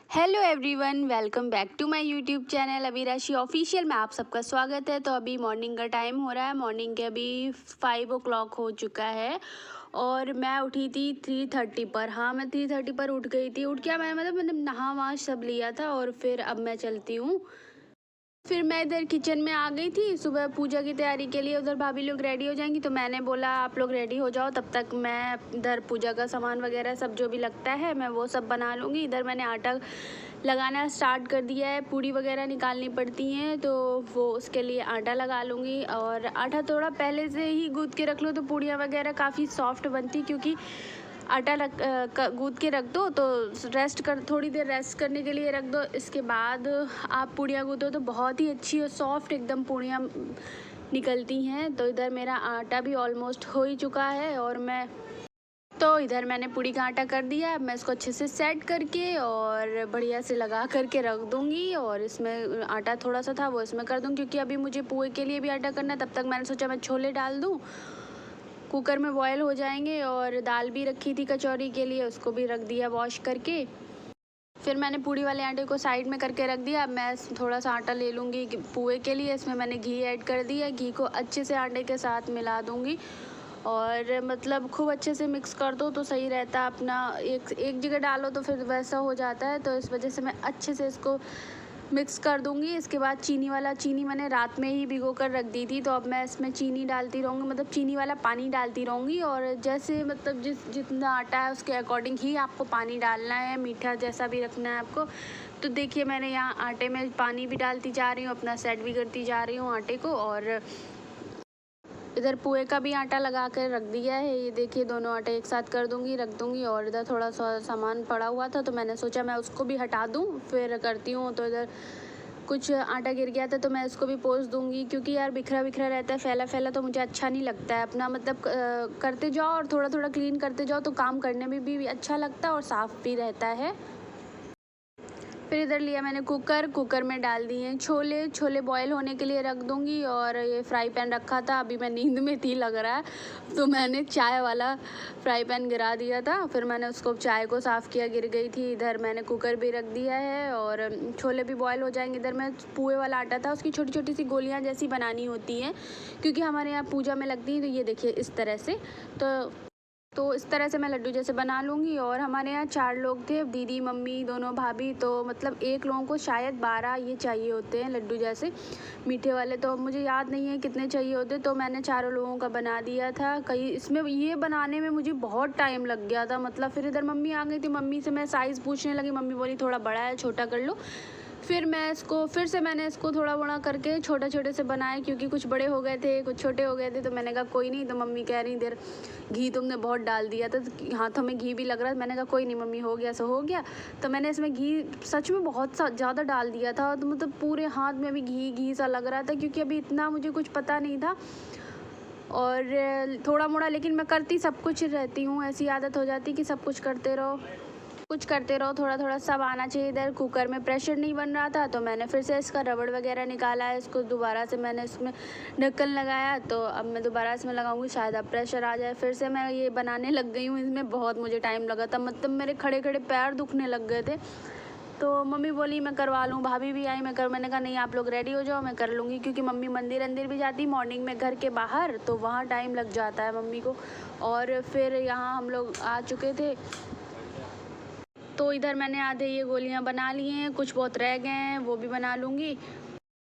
Hello everyone, welcome back to my YouTube channel Abhirashi official में आप सबका स्वागत है। तो अभी मॉर्निंग का टाइम हो रहा है। मॉर्निंग के अभी 5 o'clock हो चुका है और मैं उठी थी 3:30 पर। हाँ, मैं 3:30 पर उठ गई थी। उठ क्या मैंने नहा वहा सब लिया था और फिर अब मैं चलती हूँ। फिर मैं इधर किचन में आ गई थी सुबह पूजा की तैयारी के लिए। उधर भाभी लोग रेडी हो जाएंगी तो मैंने बोला आप लोग रेडी हो जाओ, तब तक मैं इधर पूजा का सामान वगैरह सब जो भी लगता है मैं वो सब बना लूँगी। इधर मैंने आटा लगाना स्टार्ट कर दिया है। पूड़ी वगैरह निकालनी पड़ती हैं तो वो उसके लिए आटा लगा लूँगी। और आटा थोड़ा पहले से ही गूँथ के रख लो तो पूड़ियाँ वगैरह काफ़ी सॉफ्ट बनती, क्योंकि आटा गूँथ के रख दो तो थोड़ी देर रेस्ट करने के लिए रख दो। इसके बाद आप पूड़ियाँ गूँथो तो बहुत ही अच्छी और सॉफ्ट एकदम पूड़ियाँ निकलती हैं। तो इधर मेरा आटा भी ऑलमोस्ट हो ही चुका है और इधर मैंने पूड़ी का आटा कर दिया। अब मैं इसको अच्छे से सेट करके और बढ़िया से लगा करके रख दूँगी। और इसमें आटा थोड़ा सा था वो इसमें कर दूँगी, क्योंकि अभी मुझे पोहे के लिए भी आटा करना है। तब तक मैंने सोचा मैं छोले डाल दूँ, कुकर में बॉयल हो जाएंगे। और दाल भी रखी थी कचौरी के लिए, उसको भी रख दिया वॉश करके। फिर मैंने पूड़ी वाले आटे को साइड में करके रख दिया। अब मैं थोड़ा सा आटा ले लूँगी पोहे के लिए। इसमें मैंने घी ऐड कर दिया। घी को अच्छे से आटे के साथ मिला दूँगी और मतलब खूब अच्छे से मिक्स कर दो तो सही रहता है। अपना एक जगह डालो तो फिर वैसा हो जाता है, तो इस वजह से मैं अच्छे से इसको मिक्स कर दूंगी। इसके बाद चीनी मैंने रात में ही भिगो कर रख दी थी, तो अब मैं इसमें चीनी डालती रहूँगी, मतलब चीनी वाला पानी डालती रहूँगी। और जैसे मतलब जितना आटा है उसके अकॉर्डिंग ही आपको पानी डालना है, मीठा जैसा भी रखना है आपको। तो देखिए मैंने यहाँ आटे में पानी भी डालती जा रही हूँ, अपना सेट भी करती जा रही हूँ आटे को। और इधर पोहे का भी आटा लगा कर रख दिया है। ये देखिए दोनों आटे एक साथ कर दूंगी, रख दूंगी। और इधर थोड़ा सा सामान पड़ा हुआ था तो मैंने सोचा मैं उसको भी हटा दूं फिर करती हूँ। तो इधर कुछ आटा गिर गया था तो मैं इसको भी पोंछ दूंगी, क्योंकि यार बिखरा बिखरा रहता है, फैला फैला तो मुझे अच्छा नहीं लगता है। अपना मतलब करते जाओ और थोड़ा थोड़ा क्लीन करते जाओ तो काम करने में भी अच्छा लगता है और साफ़ भी रहता है। फिर इधर लिया मैंने कुकर में डाल दिए छोले बॉयल होने के लिए रख दूंगी। और ये फ्राई पैन रखा था, अभी मैं नींद में थी लग रहा है, तो मैंने चाय वाला फ्राई पैन गिरा दिया था। फिर मैंने उसको चाय को साफ़ किया, गिर गई थी। इधर मैंने कुकर भी रख दिया है और छोले भी बॉयल हो जाएंगे। इधर मैं पोहे वाला आटा था, उसकी छोटी छोटी सी गोलियाँ जैसी बनानी होती हैं, क्योंकि हमारे यहाँ पूजा में लगती हैं। तो ये देखिए इस तरह से, तो इस तरह से मैं लड्डू जैसे बना लूँगी। और हमारे यहाँ 4 लोग थे, दीदी मम्मी दोनों भाभी, तो मतलब एक लोगों को शायद 12 ये चाहिए होते हैं लड्डू जैसे मीठे वाले। तो मुझे याद नहीं है कितने चाहिए होते, तो मैंने चारों लोगों का बना दिया था। कई इसमें ये बनाने में मुझे बहुत टाइम लग गया था, मतलब फिर इधर मम्मी आ गई थी, मम्मी से मैं साइज़ पूछने लगी, मम्मी बोली थोड़ा बड़ा है छोटा कर लो। फिर से मैंने इसको थोड़ा बड़ा करके छोटे से बनाए, क्योंकि कुछ बड़े हो गए थे कुछ छोटे हो गए थे। तो मैंने कहा कोई नहीं। तो मम्मी कह रही देर घी तुमने बहुत डाल दिया था, तो हाथों में घी भी लग रहा था। मैंने कहा कोई नहीं मम्मी, हो गया सो हो गया। तो मैंने इसमें घी सच में बहुत ज़्यादा डाल दिया था, तो मतलब पूरे हाथ में भी घी घी सा लग रहा था, क्योंकि अभी इतना मुझे कुछ पता नहीं था। और थोड़ा मोड़ा लेकिन मैं करती सब कुछ रहती हूँ, ऐसी आदत हो जाती कि सब कुछ करते रहो, थोड़ा थोड़ा सब आना चाहिए। इधर कुकर में प्रेशर नहीं बन रहा था, तो मैंने फिर से इसका रबड़ वगैरह निकाला है। इसको दोबारा से मैंने इसमें ढक्कन लगाया, तो अब मैं दोबारा इसमें लगाऊंगी, शायद अब प्रेशर आ जाए। फिर से मैं ये बनाने लग गई हूँ। इसमें बहुत मुझे टाइम लगा था, मतलब मेरे खड़े खड़े पैर दुखने लग गए थे। तो मम्मी बोली मैं करवा लूँ, भाभी भी आई, मैंने कहा नहीं आप लोग रेडी हो जाओ, मैं कर लूँगी, क्योंकि मम्मी मंदिर भी जाती मॉर्निंग में घर के बाहर, तो वहाँ टाइम लग जाता है मम्मी को। और फिर यहाँ हम लोग आ चुके थे, तो इधर मैंने आधे ये गोलियां बना ली हैं, कुछ बहुत रह गए हैं वो भी बना लूँगी।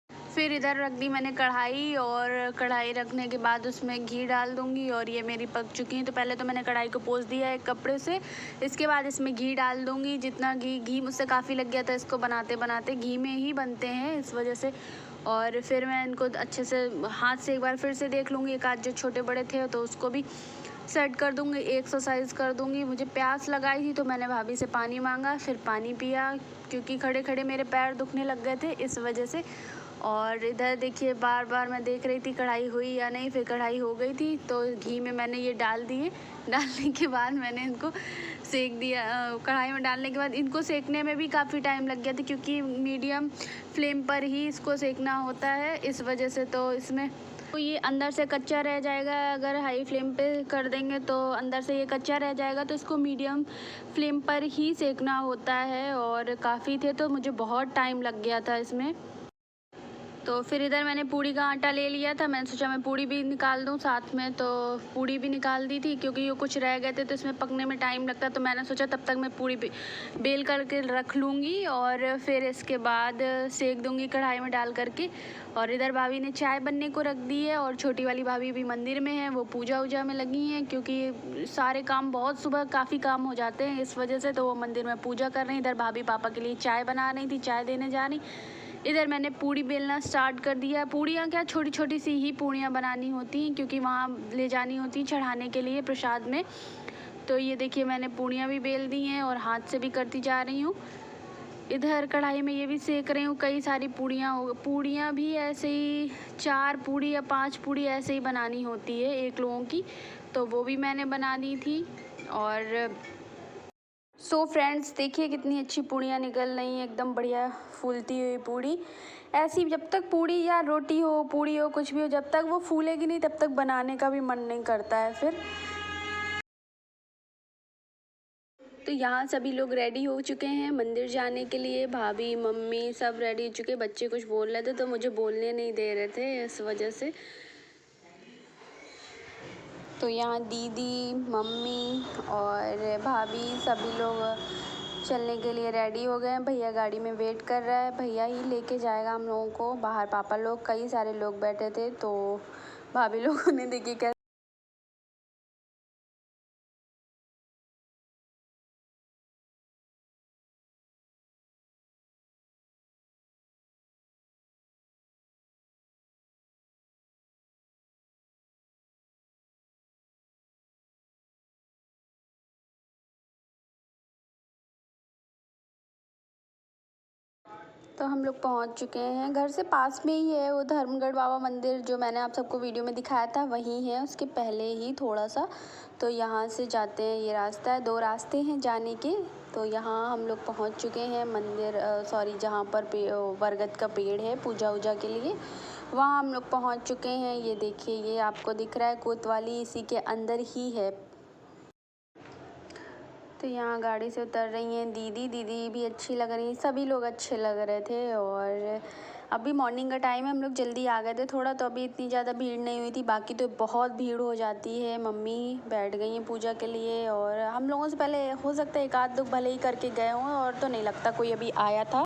फिर इधर रख दी मैंने कढ़ाई, और कढ़ाई रखने के बाद उसमें घी डाल दूँगी। और ये मेरी पक चुकी हैं, तो पहले तो मैंने कढ़ाई को पोंछ दिया है कपड़े से। इसके बाद इसमें घी डाल दूँगी, जितना घी मुझसे काफ़ी लग गया था इसको बनाते बनाते, घी में ही बनते हैं इस वजह से। और फिर मैं इनको अच्छे से हाथ से एक बार फिर से देख लूँगी, एक आध जो छोटे बड़े थे तो उसको भी सेट कर दूँगी, एक्सरसाइज कर दूँगी। मुझे प्यास लगाई थी तो मैंने भाभी से पानी मांगा, फिर पानी पिया, क्योंकि खड़े खड़े मेरे पैर दुखने लग गए थे इस वजह से। और इधर देखिए बार बार मैं देख रही थी कढ़ाई हुई या नहीं, फिर कढ़ाई हो गई थी, तो घी में मैंने ये डाल दिए। डालने के बाद मैंने इनको सेक दिया। कढ़ाई में डालने के बाद इनको सेकने में भी काफ़ी टाइम लग गया था, क्योंकि मीडियम फ्लेम पर ही इसको सेकना होता है इस वजह से। तो इसमें तो ये अंदर से कच्चा रह जाएगा, अगर हाई फ्लेम पे कर देंगे तो अंदर से ये कच्चा रह जाएगा, तो इसको मीडियम फ्लेम पर ही सेकना होता है। और काफ़ी थे तो मुझे बहुत टाइम लग गया था इसमें। तो फिर इधर मैंने पूड़ी का आटा ले लिया था, मैंने सोचा मैं पूड़ी भी निकाल दूं साथ में, तो पूड़ी भी निकाल दी थी क्योंकि ये कुछ रह गए थे तो इसमें पकने में टाइम लगता, तो मैंने सोचा तब तक मैं पूड़ी बेल करके रख लूँगी और फिर इसके बाद सेक दूँगी कढ़ाई में डाल करके। और इधर भाभी ने चाय बनने को रख दी है और छोटी वाली भाभी भी मंदिर में है, वो पूजा वूजा में लगी हैं क्योंकि सारे काम बहुत सुबह काफ़ी काम हो जाते हैं इस वजह से, तो वो मंदिर में पूजा कर रही हैं। इधर भाभी पापा के लिए चाय बना रही थी, चाय देने जा रही। इधर मैंने पूड़ी बेलना स्टार्ट कर दिया। पूड़ियाँ क्या छोटी छोटी सी ही पूड़ियाँ बनानी होती हैं क्योंकि वहाँ ले जानी होती हैं चढ़ाने के लिए प्रसाद में। तो ये देखिए मैंने पूड़ियाँ भी बेल दी हैं और हाथ से भी करती जा रही हूँ। इधर कढ़ाई में ये भी सेक रही हूँ, कई सारी पूड़ियाँ भी ऐसे ही 4 पूड़ी या 5 पूड़ी ऐसे ही बनानी होती है एक लोगों की, तो वो भी मैंने बना दी थी। और सो फ्रेंड्स देखिए कितनी अच्छी पूड़ियाँ निकल रही हैं, एकदम बढ़िया फूलती हुई पूड़ी। ऐसी जब तक पूड़ी या रोटी हो, पूड़ी हो, कुछ भी हो, जब तक वो फूलेगी नहीं तब तक बनाने का भी मन नहीं करता है फिर। तो यहाँ सभी लोग रेडी हो चुके हैं मंदिर जाने के लिए, भाभी मम्मी सब रेडी हो चुके। बच्चे कुछ बोल रहे थे तो मुझे बोलने नहीं दे रहे थे इस वजह से। तो यहाँ दीदी मम्मी और भाभी सभी लोग चलने के लिए रेडी हो गए हैं। भैया गाड़ी में वेट कर रहा है, भैया ही लेके जाएगा हम लोगों को। बाहर पापा लोग कई सारे लोग बैठे थे तो भाभी लोगों ने देखिए क्या तो हम लोग पहुंच चुके हैं। घर से पास में ही है वो धर्मगढ़ बाबा मंदिर, जो मैंने आप सबको वीडियो में दिखाया था वही है, उसके पहले ही थोड़ा सा। तो यहाँ से जाते हैं, ये रास्ता है, 2 रास्ते हैं जाने के। तो यहाँ हम लोग पहुँच चुके हैं मंदिर, सॉरी जहाँ पर बरगद का पेड़ है पूजा वूजा के लिए, वहाँ हम लोग पहुँच चुके हैं। ये देखिए ये आपको दिख रहा है कोतवाली, इसी के अंदर ही है। तो यहाँ गाड़ी से उतर रही हैं दीदी, दीदी भी अच्छी लग रही हैं, सभी लोग अच्छे लग रहे थे। और अभी मॉर्निंग का टाइम है, हम लोग जल्दी आ गए थे थोड़ा, तो अभी इतनी ज़्यादा भीड़ नहीं हुई थी, बाकी तो बहुत भीड़ हो जाती है। मम्मी बैठ गई हैं पूजा के लिए और हम लोगों से पहले हो सकता है एक आध लोग भले ही करके गए हों, और तो नहीं लगता कोई अभी आया था।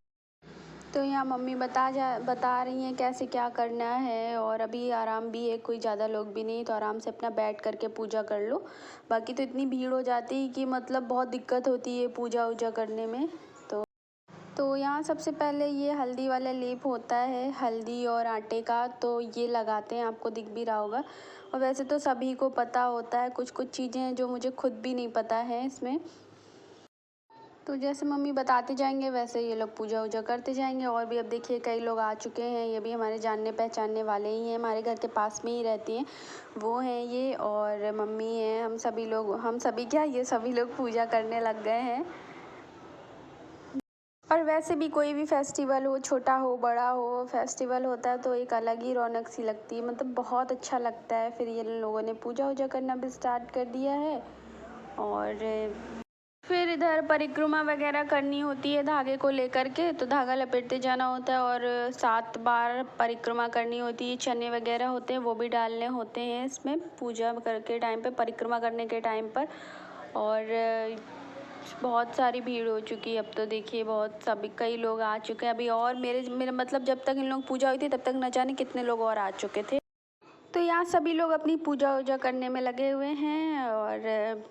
तो यहाँ मम्मी बता रही हैं कैसे क्या करना है, और अभी आराम भी है, कोई ज़्यादा लोग भी नहीं, तो आराम से अपना बैठ करके पूजा कर लो। बाकी तो इतनी भीड़ हो जाती है कि मतलब बहुत दिक्कत होती है पूजा वूजा करने में। तो यहाँ सबसे पहले ये हल्दी वाला लेप होता है, हल्दी और आटे का, तो ये लगाते हैं, आपको दिख भी रहा होगा। और वैसे तो सभी को पता होता है, कुछ कुछ चीज़ें हैं जो मुझे खुद भी नहीं पता है इसमें। तो जैसे मम्मी बताते जाएंगे वैसे ये लोग पूजा वूजा करते जाएंगे। और भी अब देखिए कई लोग आ चुके हैं, ये भी हमारे जानने पहचानने वाले ही हैं, हमारे घर के पास में ही रहती हैं, वो हैं ये, और मम्मी हैं। हम सभी क्या, ये सभी लोग पूजा करने लग गए हैं। और वैसे भी कोई भी फेस्टिवल हो, छोटा हो बड़ा हो, फेस्टिवल होता है तो एक अलग ही रौनक सी लगती है, मतलब बहुत अच्छा लगता है। फिर ये लोगों ने पूजा वूजा करना भी स्टार्ट कर दिया है। और फिर इधर परिक्रमा वगैरह करनी होती है धागे को लेकर के, तो धागा लपेटते जाना होता है और 7 बार परिक्रमा करनी होती है। चने वगैरह होते हैं वो भी डालने होते हैं इसमें पूजा करके टाइम पे, परिक्रमा करने के टाइम पर। और बहुत सारी भीड़ हो चुकी है अब तो, देखिए कई लोग आ चुके हैं अभी, और मेरे मतलब जब तक इन लोग पूजा हुई थी तब तक न जाने कितने लोग और आ चुके थे। तो यहाँ सभी लोग अपनी पूजा वूजा करने में लगे हुए हैं। और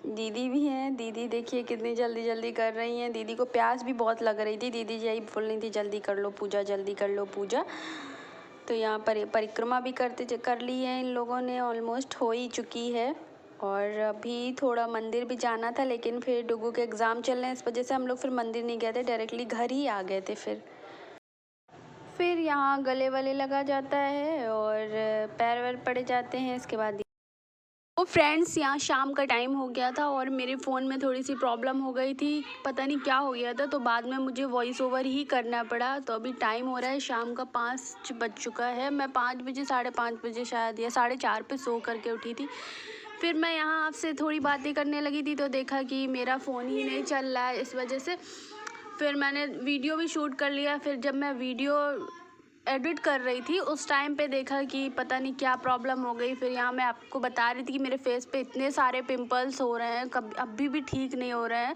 दीदी भी हैं, दीदी देखिए कितनी जल्दी जल्दी कर रही हैं, दीदी को प्यास भी बहुत लग रही थी, दीदी यही बोल रही थी जल्दी कर लो पूजा, जल्दी कर लो पूजा। तो यहाँ पर परिक्रमा भी कर ली है इन लोगों ने, ऑलमोस्ट हो ही चुकी है। और अभी थोड़ा मंदिर भी जाना था, लेकिन फिर डुगू के एग्ज़ाम चल रहे हैं, इस वजह से हम लोग फिर मंदिर नहीं गए थे, डायरेक्टली घर ही आ गए थे। फिर यहाँ गले वले लगा जाता है और पैर वैर पड़े जाते हैं, इसके बाद तो फ्रेंड्स यहाँ शाम का टाइम हो गया था और मेरे फ़ोन में थोड़ी सी प्रॉब्लम हो गई थी, पता नहीं क्या हो गया था, तो बाद में मुझे वॉइस ओवर ही करना पड़ा। तो अभी टाइम हो रहा है शाम का 5 बज चुका है। मैं 5 बजे 5:30 बजे शायद या 4:30 पे सो करके उठी थी। फिर मैं यहाँ आपसे थोड़ी बातें करने लगी थी तो देखा कि मेरा फ़ोन ही नहीं चल रहा है, इस वजह से फिर मैंने वीडियो भी शूट कर लिया। फिर जब मैं वीडियो एडिट कर रही थी उस टाइम पे देखा कि पता नहीं क्या प्रॉब्लम हो गई। फिर यहाँ मैं आपको बता रही थी कि मेरे फेस पे इतने सारे पिंपल्स हो रहे हैं, कब अभी भी ठीक नहीं हो रहे हैं।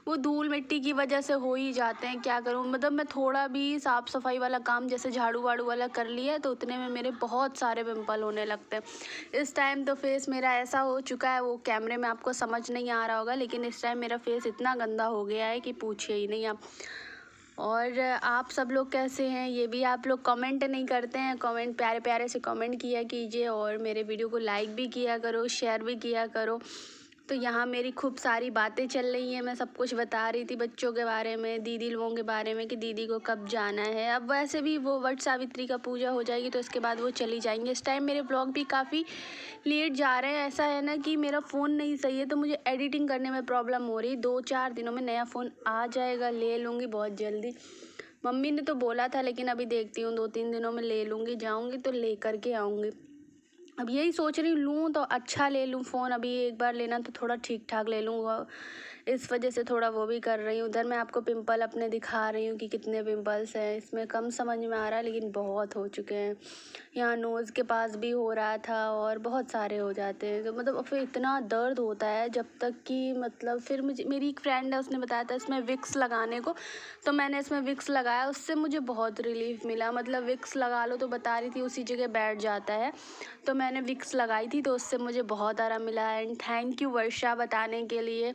वो धूल मिट्टी की वजह से हो ही जाते हैं, क्या करूँ। मतलब मैं थोड़ा भी साफ़ सफाई वाला काम जैसे झाड़ू वाड़ू वाला कर लिया तो उतने में मेरे बहुत सारे पिंपल होने लगते हैं। इस टाइम तो फेस मेरा ऐसा हो चुका है, वो कैमरे में आपको समझ नहीं आ रहा होगा, लेकिन इस टाइम मेरा फेस इतना गंदा हो गया है कि पूछिए ही नहीं आप। और आप सब लोग कैसे हैं ये भी आप लोग कमेंट नहीं करते हैं। कमेंट प्यारे प्यारे से कमेंट किया कीजिए और मेरे वीडियो को लाइक भी किया करो, शेयर भी किया करो। तो यहाँ मेरी खूब सारी बातें चल रही हैं, मैं सब कुछ बता रही थी बच्चों के बारे में, दीदी लोगों के बारे में कि दीदी को कब जाना है। अब वैसे भी वो वट सावित्री का पूजा हो जाएगी तो इसके बाद वो चली जाएंगे। इस टाइम मेरे ब्लॉग भी काफ़ी लेट जा रहे हैं। ऐसा है ना कि मेरा फ़ोन नहीं सही है तो मुझे एडिटिंग करने में प्रॉब्लम हो रही। 2-4 दिनों में नया फ़ोन आ जाएगा, ले लूँगी बहुत जल्दी। मम्मी ने तो बोला था, लेकिन अभी देखती हूँ 2-3 दिनों में ले लूँगी, जाऊँगी तो ले कर के आऊँगी। अब यही सोच रही हूँ लूँ तो अच्छा ले लूँ फ़ोन, अभी एक बार लेना तो थोड़ा ठीक ठाक ले लूँ, इस वजह से थोड़ा वो भी कर रही हूँ। उधर मैं आपको पिंपल अपने दिखा रही हूँ कि कितने पिंपल्स हैं। इसमें कम समझ में आ रहा है लेकिन बहुत हो चुके हैं। यहाँ नोज़ के पास भी हो रहा था और बहुत सारे हो जाते हैं। तो मतलब फिर इतना दर्द होता है जब तक कि मतलब फिर मुझे मेरी एक फ्रेंड है उसने बताया था इसमें विक्स लगाने को, तो मैंने इसमें विक्स लगाया, उससे मुझे बहुत रिलीफ मिला। मतलब विक्स लगा लो तो बता रही थी उसी जगह बैठ जाता है, तो मैंने विक्स लगाई थी तो उससे मुझे बहुत आराम मिला। एंड थैंक यू वर्षा बताने के लिए।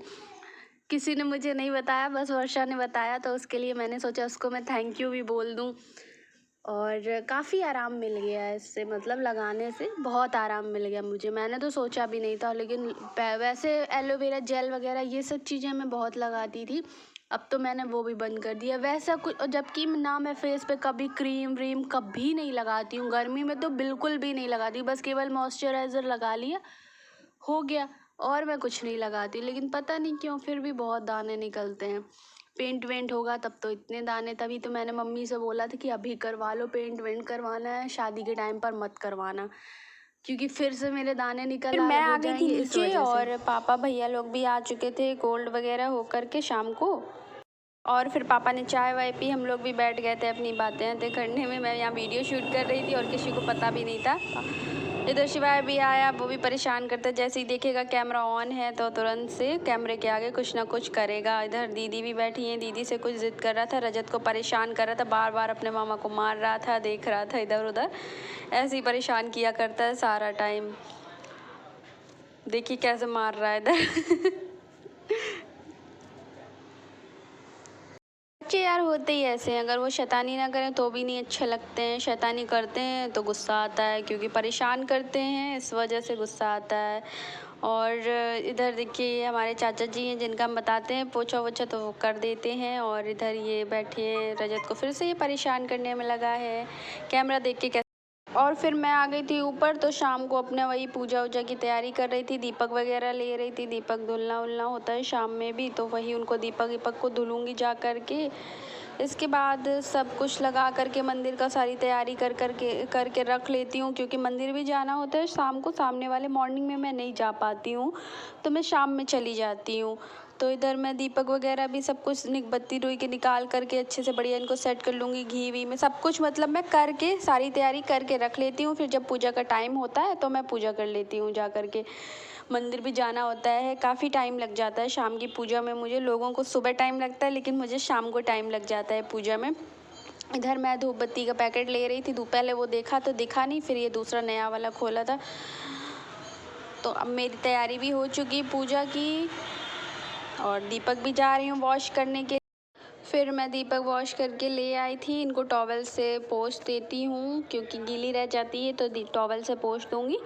किसी ने मुझे नहीं बताया, बस वर्षा ने बताया तो उसके लिए मैंने सोचा उसको मैं थैंक यू भी बोल दूँ। और काफ़ी आराम मिल गया है इससे, मतलब लगाने से बहुत आराम मिल गया मुझे। मैंने तो सोचा भी नहीं था, लेकिन वैसे एलोवेरा जेल वगैरह ये सब चीज़ें मैं बहुत लगाती थी, अब तो मैंने वो भी बंद कर दिया। वैसा कुछ, जबकि ना मैं फेस पे कभी क्रीम व्रीम कभी नहीं लगाती हूँ, गर्मी में तो बिल्कुल भी नहीं लगाती, बस केवल मॉइस्चराइज़र लगा लिया, हो गया, और मैं कुछ नहीं लगाती। लेकिन पता नहीं क्यों फिर भी बहुत दाने निकलते हैं। पेंट वेंट होगा तब तो इतने दाने, तभी तो मैंने मम्मी से बोला था कि अभी करवा लो, पेंट वेंट करवाना है, शादी के टाइम पर मत करवाना, क्योंकि फिर से मेरे दाने फिर निकल मैं हो आ गई थी जाएंगे इस नीचे वजह से। और पापा भैया लोग भी आ चुके थे कोल्ड वगैरह होकर के शाम को। और फिर पापा ने चाय वाय पी, हम लोग भी बैठ गए थे अपनी बातें करने में। मैं यहाँ वीडियो शूट कर रही थी और किसी को पता भी नहीं था। इधर शिवाय भी आया, वो भी परेशान करता है, जैसे ही देखेगा कैमरा ऑन है तो तुरंत से कैमरे के आगे कुछ ना कुछ करेगा। इधर दीदी भी बैठी है, दीदी से कुछ ज़िद कर रहा था, रजत को परेशान कर रहा था, बार बार अपने मामा को मार रहा था, देख रहा था इधर उधर, ऐसे ही परेशान किया करता है सारा टाइम। देखिए कैसे मार रहा है इधर। बच्चे यार होते ही ऐसे हैं, अगर वो शैतानी ना करें तो भी नहीं अच्छे लगते हैं, शैतानी करते हैं तो गुस्सा आता है, क्योंकि परेशान करते हैं इस वजह से गुस्सा आता है। और इधर देखिए हमारे चाचा जी हैं जिनका हम बताते हैं पोछा वोछा तो वो कर देते हैं, और इधर ये बैठे हैं, रजत को फिर से ये परेशान करने में लगा है, कैमरा देख के। और फिर मैं आ गई थी ऊपर, तो शाम को अपने वही पूजा वूजा की तैयारी कर रही थी, दीपक वगैरह ले रही थी। दीपक धुलना उलना होता है शाम में भी, तो वही उनको दीपक वीपक को धुलूँगी जा कर के। इसके बाद सब कुछ लगा करके मंदिर का सारी तैयारी करके रख लेती हूँ, क्योंकि मंदिर भी जाना होता है शाम को। सामने वाले मॉर्निंग में मैं नहीं जा पाती हूँ, तो मैं शाम में चली जाती हूँ। तो इधर मैं दीपक वगैरह भी सब कुछ बत्ती रुई के निकाल करके अच्छे से बढ़िया इनको सेट कर लूँगी, घी वी में सब कुछ, मतलब मैं करके सारी तैयारी करके रख लेती हूँ। फिर जब पूजा का टाइम होता है तो मैं पूजा कर लेती हूँ जा कर के। मंदिर भी जाना होता है, काफ़ी टाइम लग जाता है शाम की पूजा में मुझे। लोगों को सुबह टाइम लगता है लेकिन मुझे शाम को टाइम लग जाता है पूजा में। इधर मैं धूप बत्ती का पैकेट ले रही थी, पहले वो देखा तो दिखा नहीं, फिर ये दूसरा नया वाला खोला था। तो अब मेरी तैयारी भी हो चुकी पूजा की, और दीपक भी जा रही हूँ वॉश करने के। फिर मैं दीपक वॉश करके ले आई थी, इनको टॉवल से पोंछ देती हूँ, क्योंकि गीली रह जाती है तो टॉवल से पोंछ दूँगी।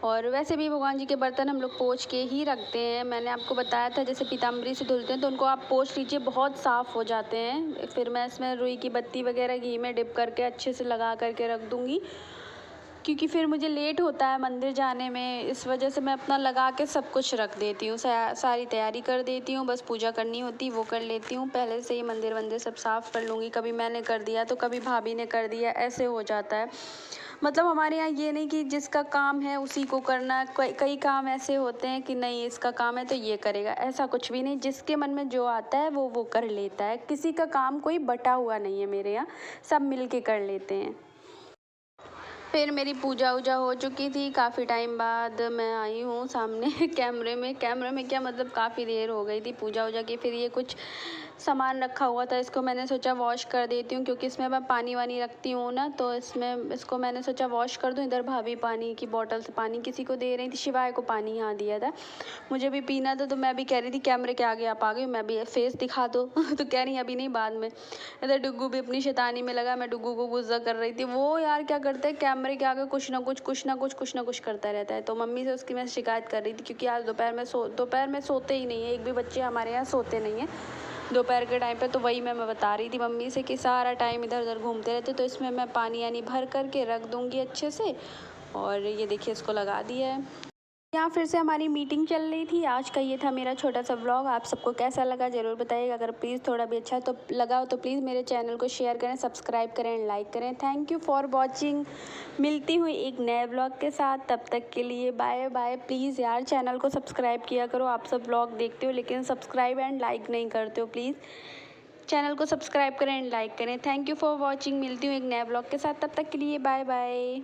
और वैसे भी भगवान जी के बर्तन हम लोग पोंछ के ही रखते हैं। मैंने आपको बताया था जैसे पीताम्बरी से धुलते हैं तो उनको आप पोंछ लीजिए, बहुत साफ़ हो जाते हैं। फिर मैं इसमें रुई की बत्ती वगैरह घी में डिप करके अच्छे से लगा करके रख दूँगी। क्योंकि फिर मुझे लेट होता है मंदिर जाने में, इस वजह से मैं अपना लगा के सब कुछ रख देती हूँ, सारी तैयारी कर देती हूँ। बस पूजा करनी होती वो कर लेती हूँ, पहले से ही मंदिर वंदिर सब साफ़ कर लूँगी। कभी मैंने कर दिया तो कभी भाभी ने कर दिया, ऐसे हो जाता है। मतलब हमारे यहाँ ये नहीं कि जिसका काम है उसी को करना, कई काम ऐसे होते हैं कि नहीं इसका काम है तो ये करेगा, ऐसा कुछ भी नहीं। जिसके मन में जो आता है वो कर लेता है। किसी का काम कोई बटा हुआ नहीं है मेरे यहाँ, सब मिल के कर लेते हैं। फिर मेरी पूजा वूजा हो चुकी थी, काफ़ी टाइम बाद मैं आई हूँ सामने कैमरे में क्या मतलब काफ़ी देर हो गई थी पूजा वूजा की। फिर ये कुछ सामान रखा हुआ था, इसको मैंने सोचा वॉश कर देती हूँ, क्योंकि इसमें मैं पानी वानी रखती हूँ ना, तो इसको मैंने सोचा वॉश कर दूँ। इधर भाभी पानी की बॉटल से पानी किसी को दे रही थी, शिवाय को पानी यहाँ दिया था, मुझे भी पीना था। तो मैं भी कह रही थी कैमरे के आगे आप आ गई, मैं भी फेस दिखा दो तो कह रही अभी नहीं बाद में। इधर डुग्गू भी अपनी शैतानी में लगा, मैं डुग्गू को गुस्सा कर रही थी। वो यार क्या करते हैं कैमरे के आगे कुछ ना कुछ करता रहता है। तो मम्मी से उसकी मैं शिकायत कर रही थी, क्योंकि आज दोपहर में सोते ही नहीं है, एक भी बच्चे हमारे यहाँ सोते नहीं हैं दोपहर के टाइम पे। तो वही मैं बता रही थी मम्मी से कि सारा टाइम इधर उधर घूमते रहते, तो इसमें मैं पानी यानी भर करके रख दूँगी अच्छे से। और ये देखिए इसको लगा दिया है। यहाँ फिर से हमारी मीटिंग चल रही थी। आज का ये था मेरा छोटा सा व्लॉग। आप सबको कैसा लगा ज़रूर बताइएगा। अगर प्लीज़ थोड़ा भी अच्छा तो लगा हो तो प्लीज़ मेरे चैनल को शेयर करें, सब्सक्राइब करें एंड लाइक करें। Thank you for watching. मिलती हुई एक नए व्लॉग के साथ, तब तक के लिए बाय बाय। प्लीज़ यार चैनल को सब्सक्राइब किया करो। आप सब व्लॉग देखते हो लेकिन सब्सक्राइब एंड लाइक नहीं करते हो। प्लीज़ चैनल को सब्सक्राइब करें एंड लाइक करें। Thank you for watching. मिलती हूँ एक नए व्लॉग के साथ, तब तक के लिए बाय बाय।